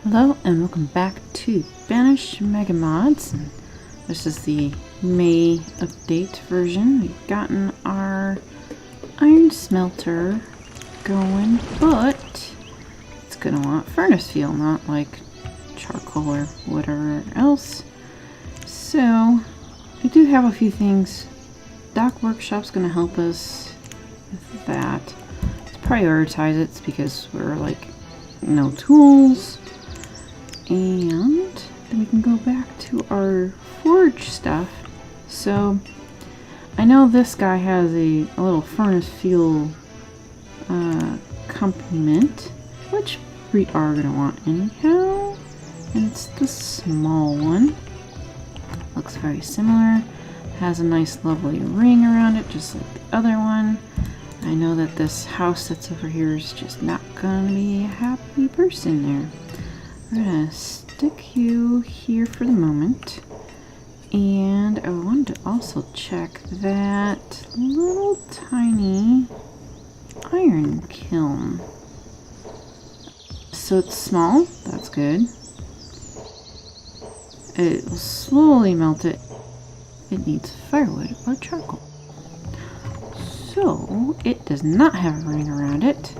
Hello and welcome back to Banished MegaMods. And this is the May update version. We've gotten our iron smelter going, but it's gonna want furnace fuel, not like charcoal or whatever else. So we do have a few things. Dock Workshop's gonna help us with that. Let's prioritize it because we're like no tools. And then we can go back to our forge stuff. So I know this guy has a little furnace fuel accompaniment, which we are going to want anyhow. And it's the small one. Looks very similar. Has a nice lovely ring around it, just like the other one. I know that this house that's over here is just not going to be a happy person there. We're gonna stick you here for the moment, and I wanted to also check that little tiny iron kiln. So it's small, that's good. It will slowly melt it. It needs firewood or charcoal. So it does not have a ring around it,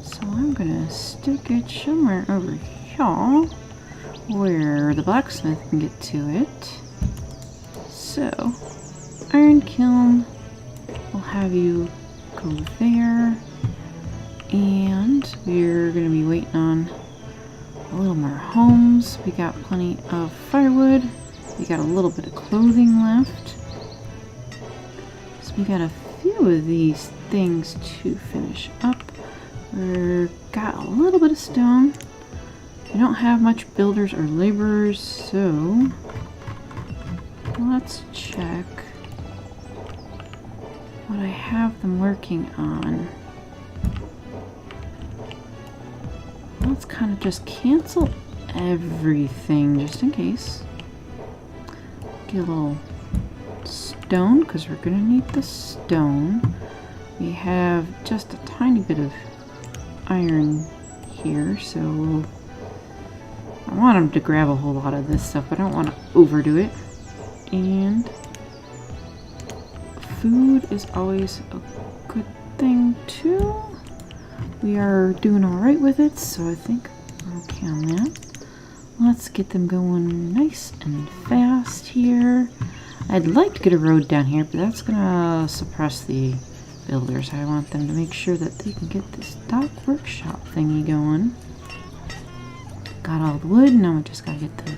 so I'm gonna stick it somewhere over here where the blacksmith can get to it. So, iron kiln, we'll have you go there, and we're going to be waiting on a little more homes. We got plenty of firewood, we got a little bit of clothing left, so we got a few of these things to finish up. We've got a little bit of stone. We don't have much builders or laborers, so let's check what I have them working on. Let's kind of just cancel everything just in case. Get a little stone because we're going to need the stone. We have just a tiny bit of iron here, so we'll I want him to grab a whole lot of this stuff, but I don't want to overdo it. And food is always a good thing too. We are doing alright with it, so I think we're okay on that. Let's get them going nice and fast here. I'd like to get a road down here, but that's gonna suppress the builders. I want them to make sure that they can get this dock workshop thingy going. Got all the wood, now we just gotta get the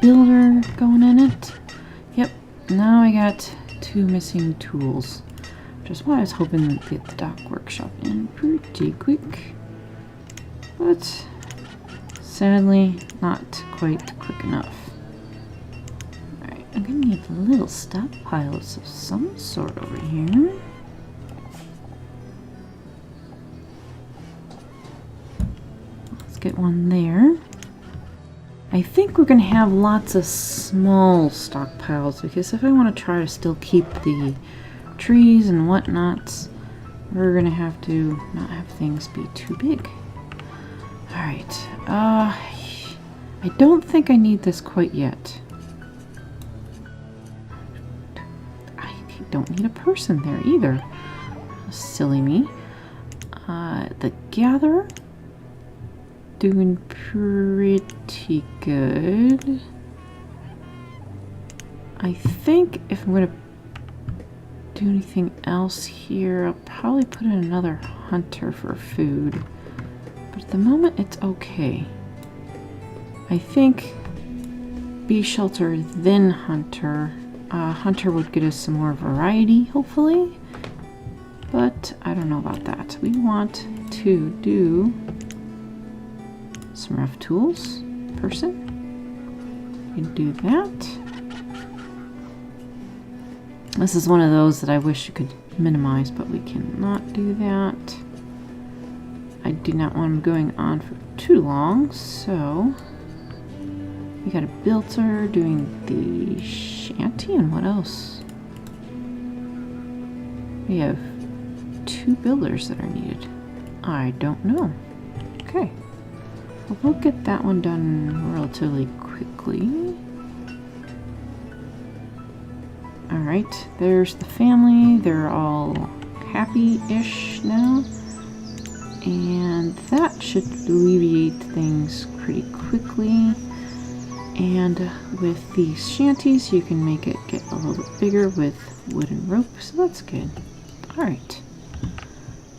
builder going in it. Yep, now I got 2 missing tools, which is why I was hoping to get the dock workshop in pretty quick. But sadly, not quite quick enough. Alright, I'm gonna need little stockpiles of some sort over here. Get one there. I think we're going to have lots of small stockpiles because if I want to try to still keep the trees and whatnots, we're going to have to not have things be too big. Alright, I don't think I need this quite yet. I don't need a person there either. Silly me. The gatherer, doing pretty good. I think if I'm gonna do anything else here, I'll probably put in another hunter for food. But at the moment, it's okay. I think bee shelter, then hunter. Hunter would get us some more variety, hopefully. But I don't know about that. We want to do some rough tools person. We can do that. This is one of those that I wish you could minimize, but we cannot do that. I do not want them going on for too long, so we got a builder doing the shanty, and what else? We have 2 builders that are needed. I don't know. Okay. But we'll get that one done relatively quickly. Alright, there's the family. They're all happy-ish now. And that should alleviate things pretty quickly. And with these shanties, you can make it get a little bit bigger with wooden rope, so that's good. Alright.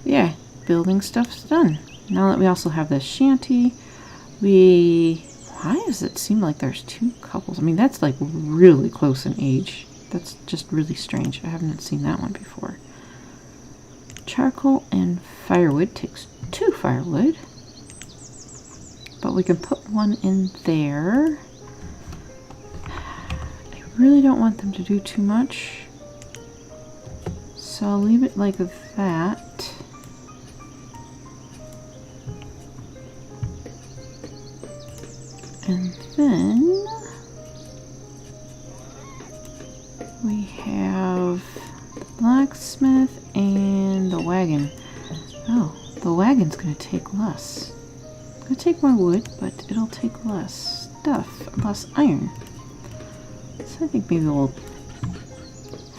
Yeah, building stuff's done. Now that we also have this shanty, why does it seem like there's two couples? I mean, that's like really close in age. That's just really strange. I haven't seen that one before. Charcoal and firewood takes 2 firewood. But we can put one in there. I really don't want them to do too much. So I'll leave it like that. And then we have the blacksmith and the wagon. Oh, the wagon's gonna take less. It's gonna take more wood, but it'll take less stuff, less iron. So I think maybe we'll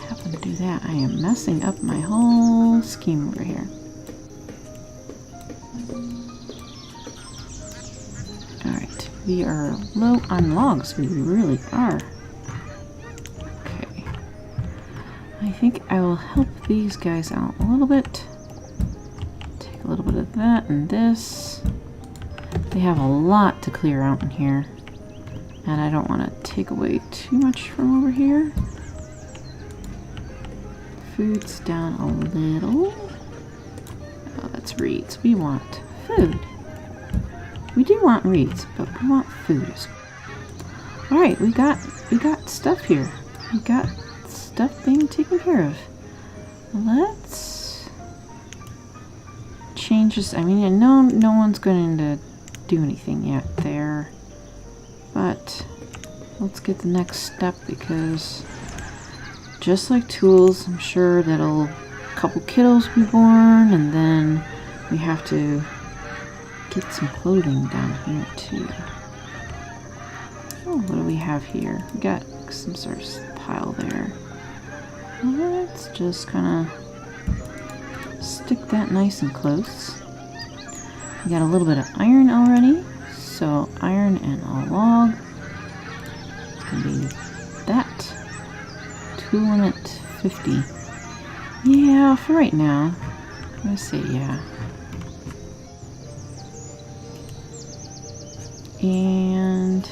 have them do that. I am messing up my whole scheme over here. Alright, we are low on logs. We really are. Okay. I think I will help these guys out a little bit. Take a little bit of that and this. They have a lot to clear out in here. And I don't want to take away too much from over here. Food's down a little. Oh, that's reeds. We want food. We do want reeds, but we want food. Alright, we got stuff here. We got stuff being taken care of. Let's change this. I mean, no one's going to do anything yet there. But let's get the next step, because just like tools, I'm sure that'll a couple kiddos be born, and then we have to get some clothing down here too. Oh, what do we have here? We got some sort of pile there. Let's just kind of stick that nice and close. We got a little bit of iron already. So iron and a log. It's gonna be that. Tool limit 50. Yeah, for right now. I'm gonna say yeah. And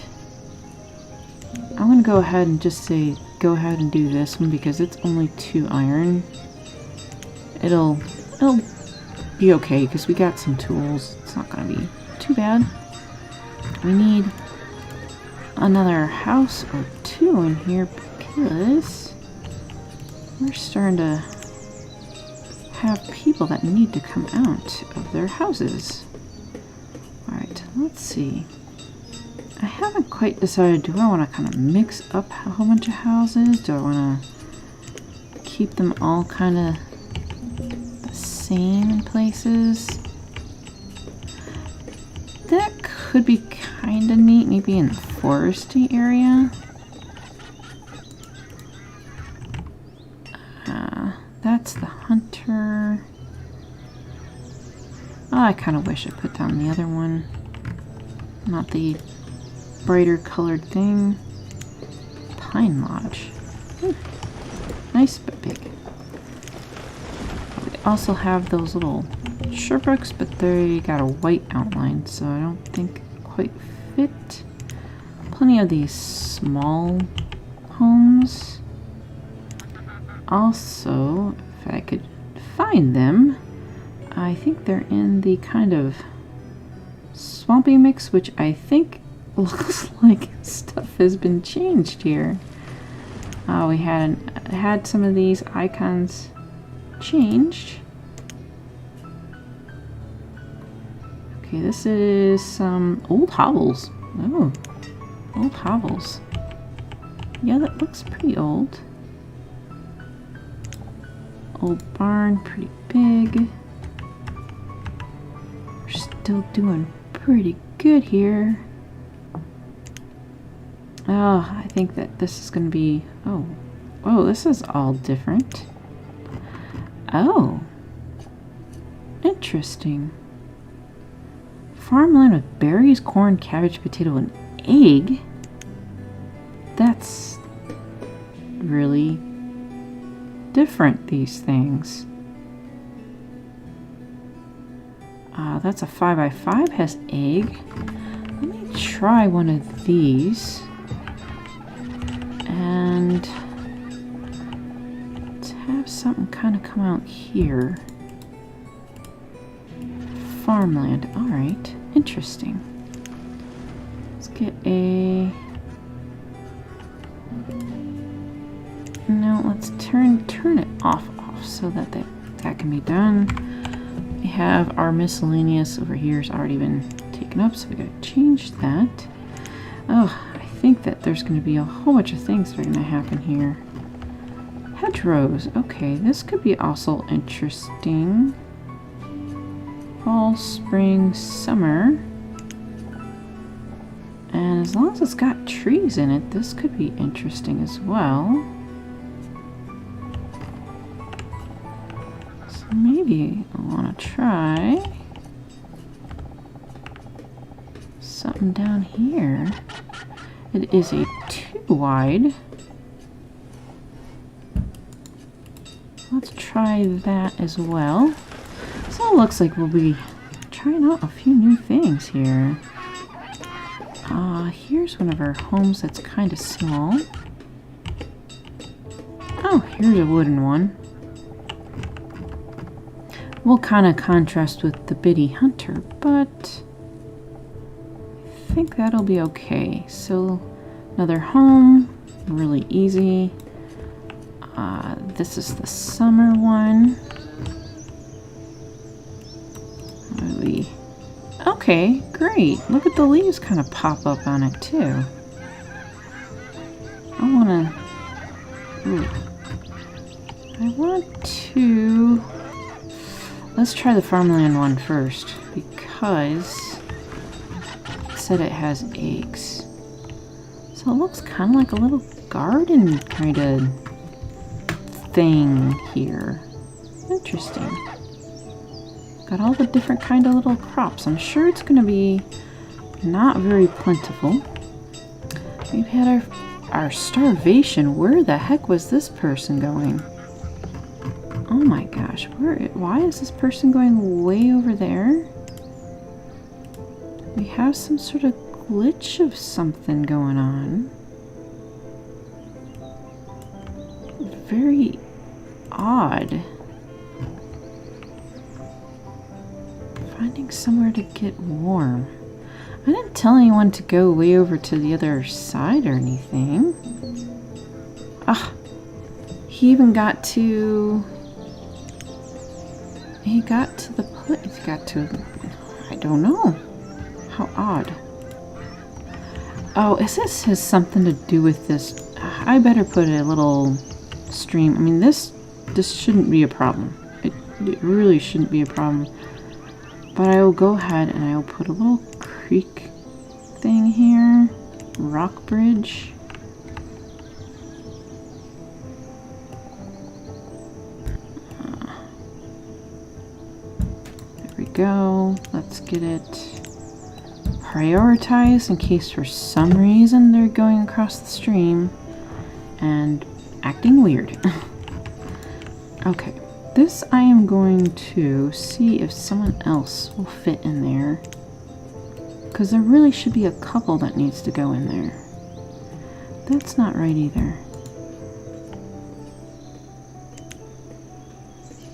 I'm gonna go ahead and just say go ahead and do this one because it's only 2 iron. It'll be okay because we got some tools. It's not gonna be too bad. We need another house or 2 in here because we're starting to have people that need to come out of their houses. Alright, let's see. I haven't quite decided, do I want to kind of mix up a whole bunch of houses? Do I want to keep them all kind of the same in places? That could be kind of neat, maybe in the foresty area. That's the hunter. Oh, I kind of wish I put down the other one. Not the brighter colored thing. Pine Lodge. Nice but big. We also have those little Sherbrook's, but they got a white outline, so I don't think quite fit. Plenty of these small homes. Also, if I could find them, I think they're in the kind of swampy mix, which I think looks like stuff has been changed here. We had some of these icons changed. Okay, this is some old hovels. Oh, old hovels. Yeah, that looks pretty old. Old barn, pretty big. We're still doing pretty good here. Oh, I think that this is going to be... Oh. Oh, this is all different. Oh. Interesting. Farmland with berries, corn, cabbage, potato, and egg? That's really different, these things. That's a 5x5, has egg. Let me try one of these. And let's have something kind of come out here. Farmland, alright, interesting. Let's get a... No, let's turn it off so that that can be done. We have our miscellaneous over here has already been taken up, so we gotta change that. Oh, I think that there's gonna be a whole bunch of things that are gonna happen here. Hedgerows, okay, this could be also interesting. Fall, spring, summer. And as long as it's got trees in it, this could be interesting as well. So maybe I want to try something down here. It is a 2 wide. Let's try that as well. So it looks like we'll be trying out a few new things here. Here's one of our homes that's kind of small. Oh, here's a wooden one. Will kind of contrast with the bitty hunter, but I think that'll be okay. So another home, really easy. This is the summer one. Okay, great. Look at the leaves kind of pop up on it too. I want to... Let's try the farmland one first, because it said it has eggs. So it looks kind of like a little garden kind of thing here. Interesting. Got all the different kind of little crops. I'm sure it's going to be not very plentiful. We've had our starvation. Where the heck was this person going? Oh my gosh, why is this person going way over there? We have some sort of glitch of something going on. Very odd. Finding somewhere to get warm. I didn't tell anyone to go way over to the other side or anything. Ah, he even got to... He got to the place. He got to... I don't know. How odd. Oh, is this has something to do with this? I better put a little stream. I mean, this shouldn't be a problem. It really shouldn't be a problem. But I will go ahead and I will put a little creek thing here. Rock bridge. There we go. Let's get it prioritized in case for some reason they're going across the stream and acting weird. Okay. This I am going to see if someone else will fit in there. Because there really should be a couple that needs to go in there. That's not right either.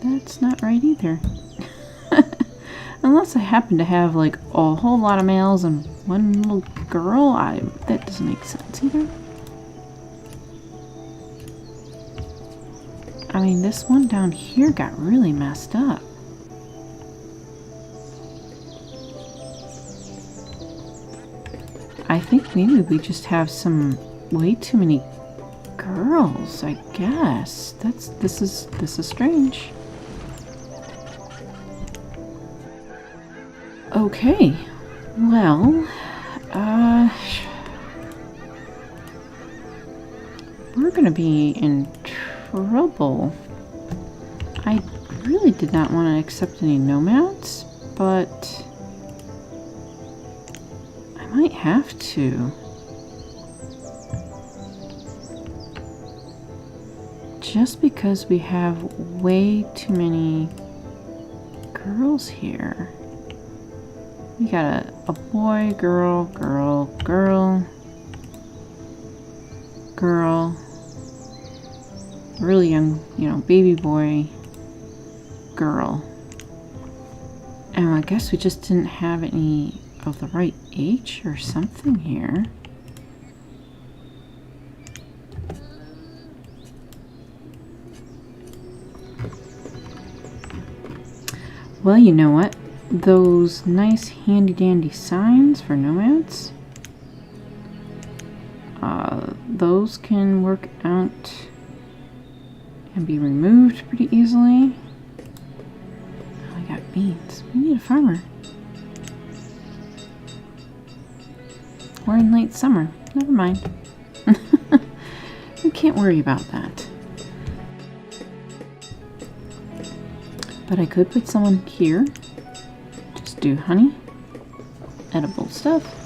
That's not right either. Unless I happen to have like a whole lot of males and one little girl, that doesn't make sense either. I mean, this one down here got really messed up. I think maybe we just have some way too many girls, I guess. This is strange. Okay. Well, we're gonna be in trouble. I really did not want to accept any nomads, but I might have to. Just because we have way too many girls here. We got a boy, girl, girl, girl, girl, really young, you know, baby boy, girl. And I guess we just didn't have any of the right age or something here. Well, you know what? Those nice handy-dandy signs for nomads, those can work out and be removed pretty easily. Oh, I got beans. We need a farmer. We're in late summer. Never mind. We can't worry about that. But I could put someone here. Just do honey. Edible stuff.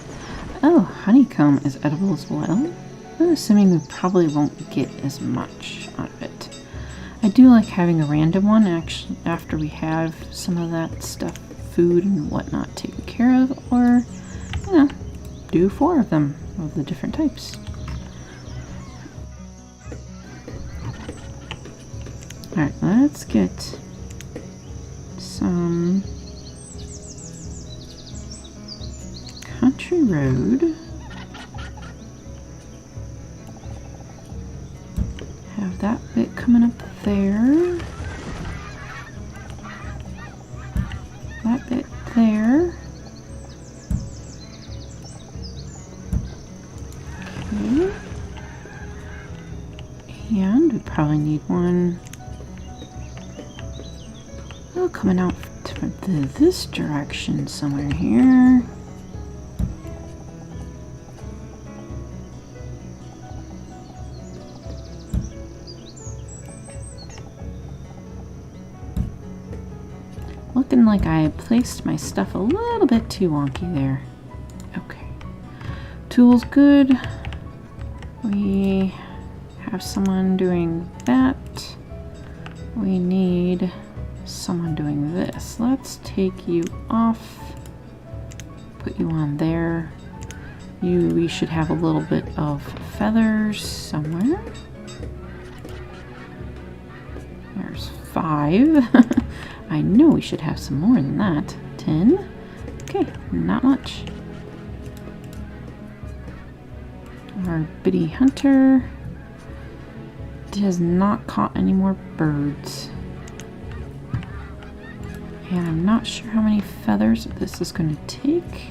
Oh, honeycomb is edible as well. I'm assuming we probably won't get as much out of it. I do like having a random one actually after we have some of that stuff, food and whatnot taken care of, or, you know, do 4 of them of the different types. Alright, let's get some country road. Have that bit coming up there. That bit there. Okay. And we probably need one. Oh, coming out to this direction somewhere here. Looking like I placed my stuff a little bit too wonky there. Okay. Tools good. We have someone doing that. We need someone doing this. Let's take you off. Put you on there. We should have a little bit of feathers somewhere. There's 5. I know we should have some more than that. 10. Okay, not much. Our bitty hunter has not caught any more birds. And I'm not sure how many feathers this is going to take.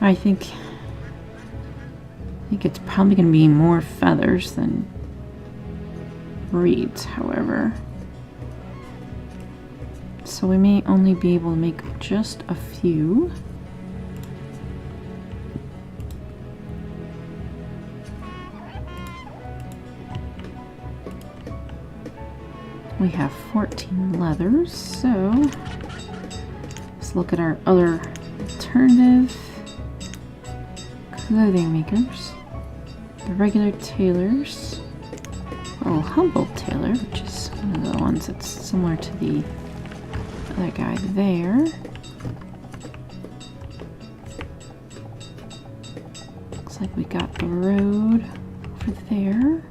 I think it's probably going to be more feathers than reeds, however. So we may only be able to make just a few. We have 14 leathers, so let's look at our other alternative clothing makers. The regular tailors. Oh, humble tailor, which is one of the ones that's similar to the other guy there. Looks like we got the road over there.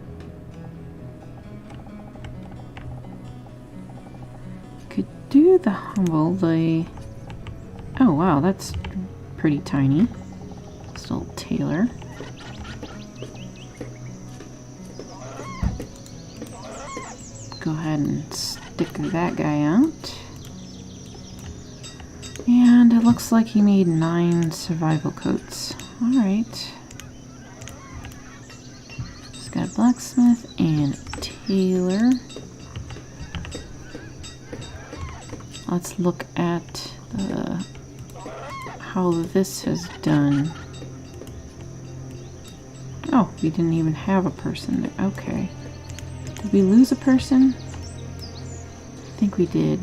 Could do the humble, oh wow, that's pretty tiny. Still tailor. Go ahead and stick that guy out. And it looks like he made 9 survival coats. Alright. He's got a blacksmith and tailor. Let's look at the how this has done. Oh, we didn't even have a person there. Okay. Did we lose a person? I think we did.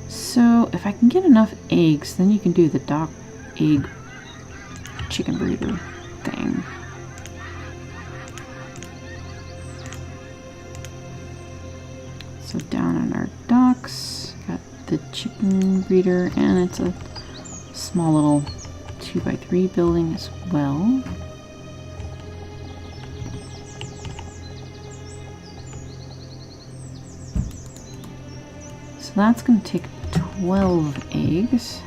So, if I can get enough eggs, then you can do the dock egg chicken breeder thing. So down on our docks, got the chicken breeder, and it's a small little 2x3 building as well. So that's going to take 12 eggs.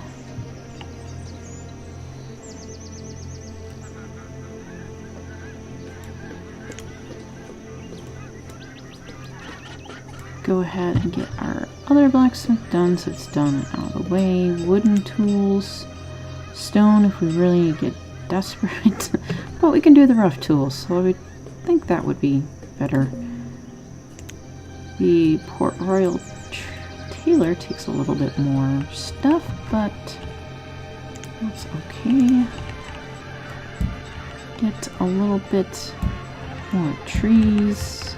Go ahead and get our other blacksmith done so it's done and out of the way. Wooden tools, stone if we really get desperate, but we can do the rough tools, so I would think that would be better. The Port Royal Tailor takes a little bit more stuff, but that's okay. Get a little bit more trees.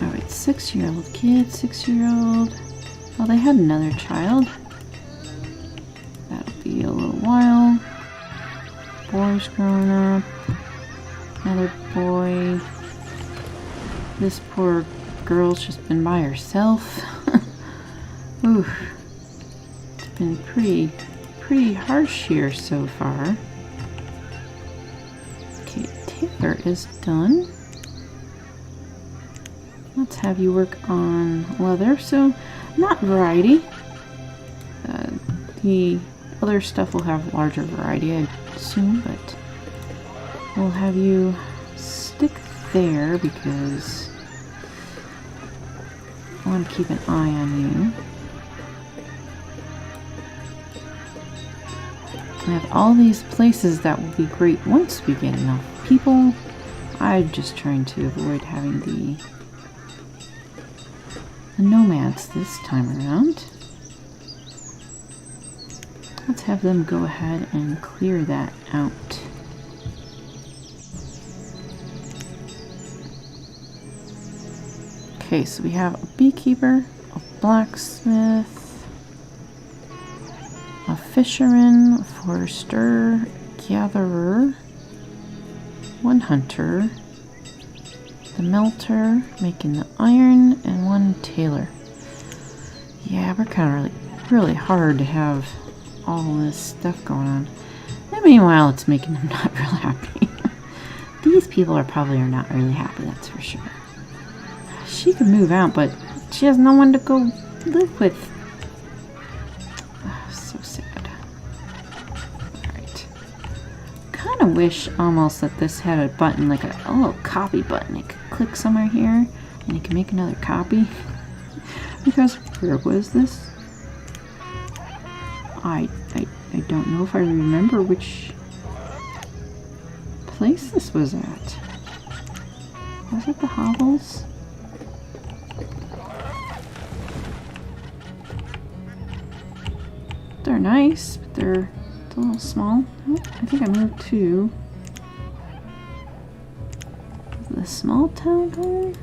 Alright, 6-year-old kid, 6-year-old. Well, they had another child. That'll be a little while. Boy's grown up. Another boy. This poor girl's just been by herself. Ooh. It's been pretty harsh here so far. Okay, Taylor is done. Let's have you work on leather. So, not variety. The other stuff will have larger variety, I assume, but we'll have you stick there because I want to keep an eye on you. We have all these places that will be great once we get enough people. I'm just trying to avoid having the nomads this time around. Let's have them go ahead and clear that out. Okay, so we have a beekeeper, a blacksmith, a fisherman, a forester, gatherer, one hunter, the melter making the iron, and one tailor. Yeah, we're kind of really hard to have all this stuff going on. And meanwhile, it's making them not real happy. These people are not really happy, that's for sure. She could move out, but she has no one to go live with. So sad. Alright. Kind of wish almost that this had a button, like a little copy button. It could click somewhere here, and you can make another copy. Because, where was this? I don't know if I remember which place this was at. Was it the hovels? They're nice, but they're a little small. Oh, I think I moved to the small town home.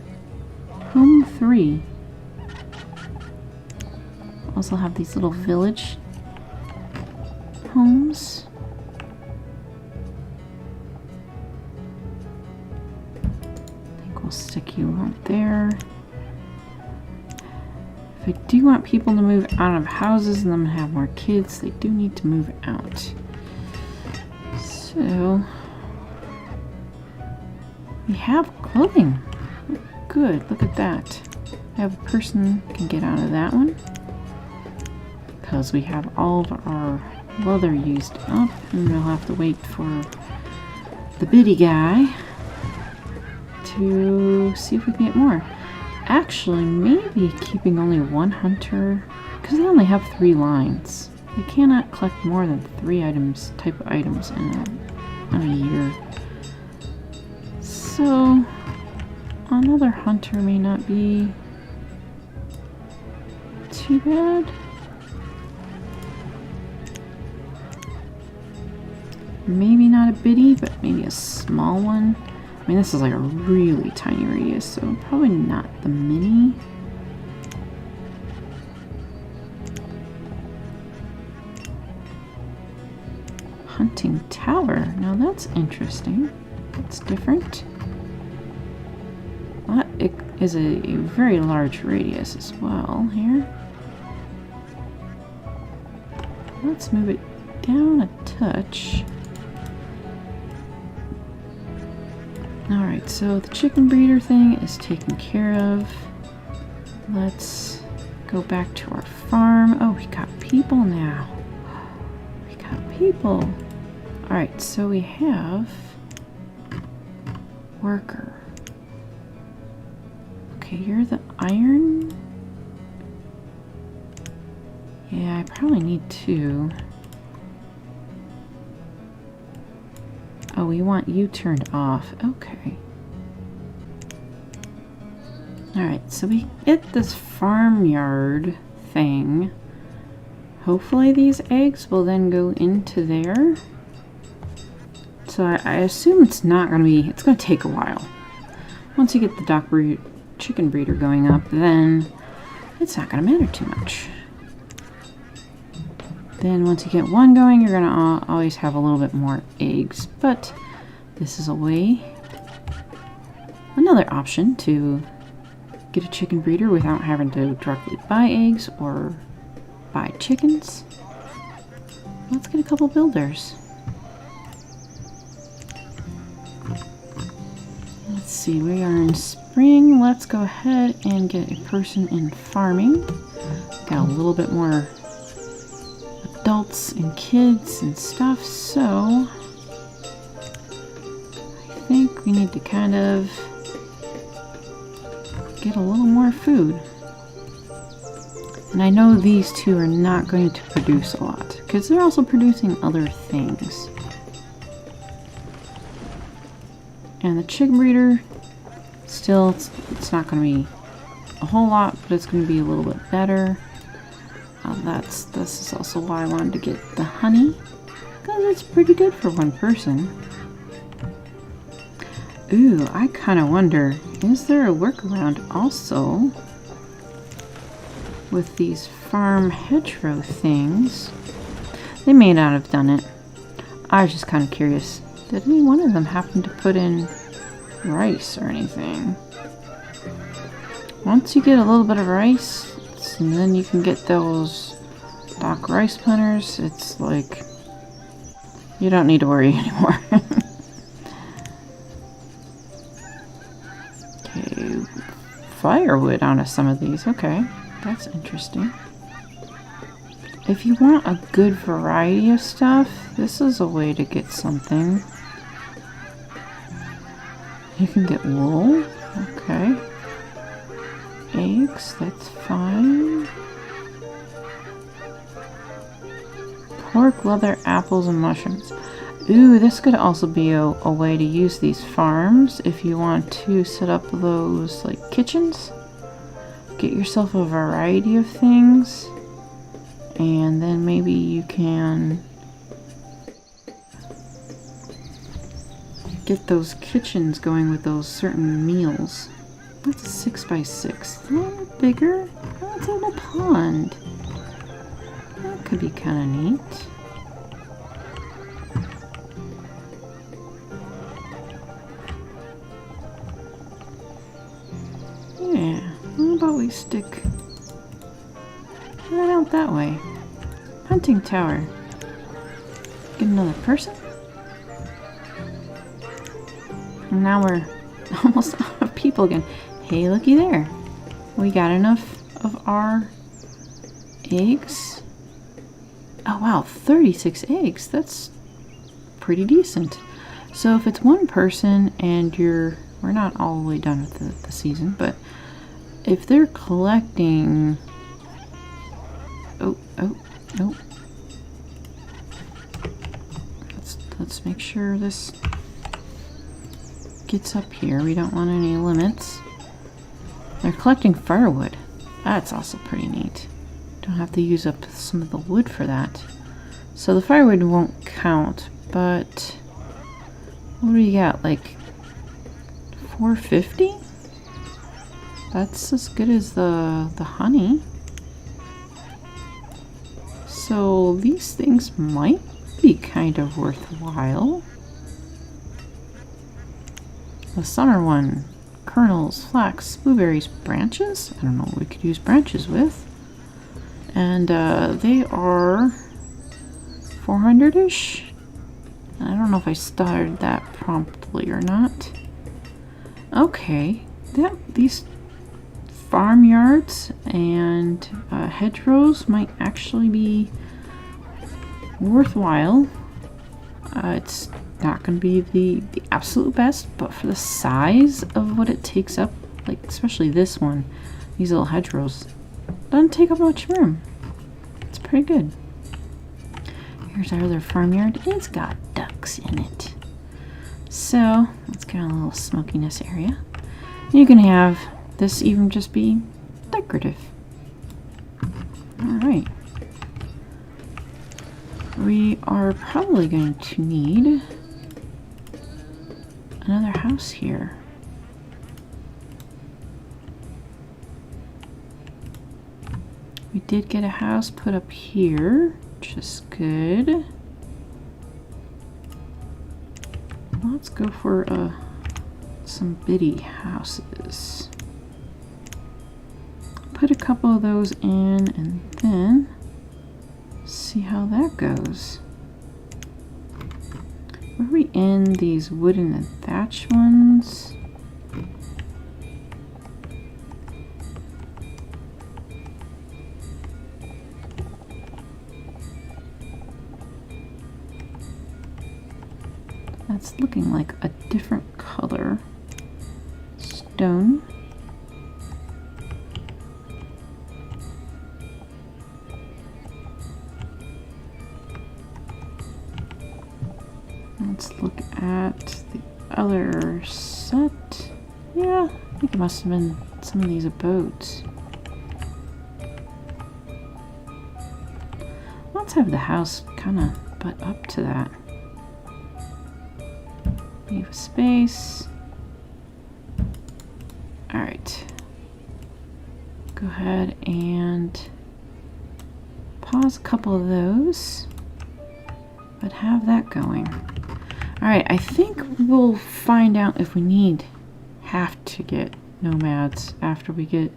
Home 3. Also have these little village homes. I think we'll stick you out there. If I do want people to move out of houses and them to have more kids, they do need to move out. So we have clothing. Good, look at that. I have a person can get out of that one because we have all of our leather used up, and we'll have to wait for the biddy guy to see if we can get more. Actually, maybe keeping only one hunter, because they only have 3 lines. They cannot collect more than 3 type of items in a year. So So another hunter may not be too bad. Maybe not a biddy, but maybe a small one. I mean, this is like a really tiny radius, so probably not the mini. Hunting tower. Now that's interesting. That's different. That is a very large radius as well here. Let's move it down a touch. Alright, so the chicken breeder thing is taken care of. Let's go back to our farm. Oh, we got people now. We got people. Alright, so we have worker. Okay, you're the iron. Yeah, I probably need two. Oh, we want you turned off. Okay. Alright, so we get this farmyard thing. Hopefully these eggs will then go into there. So I assume it's not going to be... It's going to take a while. Once you get the chicken breeder going up, then it's not going to matter too much. Then once you get one going, you're going to always have a little bit more eggs. But this is a way, another option to get a chicken breeder without having to directly buy eggs or buy chickens. Let's get a couple builders. Let's see, we are in spring. Let's go ahead and get a person in farming. Got a little bit more adults and kids and stuff, so I think we need to kind of get a little more food. And I know these two are not going to produce a lot because they're also producing other things. And the chicken breeder, still it's not going to be a whole lot, but it's going to be a little bit better. This is also why I wanted to get the honey, because it's pretty good for one person. Ooh, I kind of wonder, is there a workaround also with these farm hedgerow things? They may not have done it. I was just kind of curious. Did any one of them happen to put in rice or anything? Once you get a little bit of rice, and then you can get those dock rice planters, it's like you don't need to worry anymore. Okay, firewood onto some of these. Okay, that's interesting. If you want a good variety of stuff, this is a way to get something. You can get wool. Okay. Eggs, that's fine. Pork, leather, apples, and mushrooms. Ooh, this could also be a way to use these farms if you want to set up those like kitchens. Get yourself a variety of things, and then maybe you can get those kitchens going with those certain meals. That's a 6x6. A little bigger. That's a little pond. That could be kind of neat. Yeah. How about we stick right out that way? Hunting tower. Get another person. And now we're almost out of people again. Hey, looky there. We got enough of our eggs. Oh wow, 36 eggs. That's pretty decent. So if it's one person and we're not all the way done with the season, but if they're collecting... Oh. Let's make sure this gets up here. We don't want any limits. They're collecting firewood. That's also pretty neat. Don't have to use up some of the wood for that. So the firewood won't count, but what do we got? Like 450? That's as good as the honey. So these things might be kind of worthwhile. The summer one, kernels, flax, blueberries, branches. I don't know what we could use branches with. And they are 400-ish. I don't know if I started that promptly or not. Okay, these farmyards and hedgerows might actually be worthwhile. It's not going to be the absolute best, but for the size of what it takes up, like especially this one, these little hedgerows, doesn't take up much room. It's pretty good. Here's our other farmyard. It's got ducks in it. So let's get a little smokiness area. You can have this even just be decorative. Alright. We are probably going to need another house here. We did get a house put up here, which is good. Let's go for some bitty houses. Put a couple of those in and then see how that goes. Where are we in these wooden and thatch ones? That's looking like a different color stone. Let's look at the other set. Yeah, I think it must have been some of these abodes. Let's have the house kind of butt up to that. Leave a space. Alright. Go ahead and pause a couple of those, but have that going. Alright, I think we'll find out if we have to get nomads after we get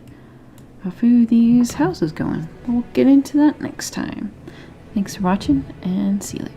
a few of these houses going. We'll get into that next time. Thanks for watching and see you later.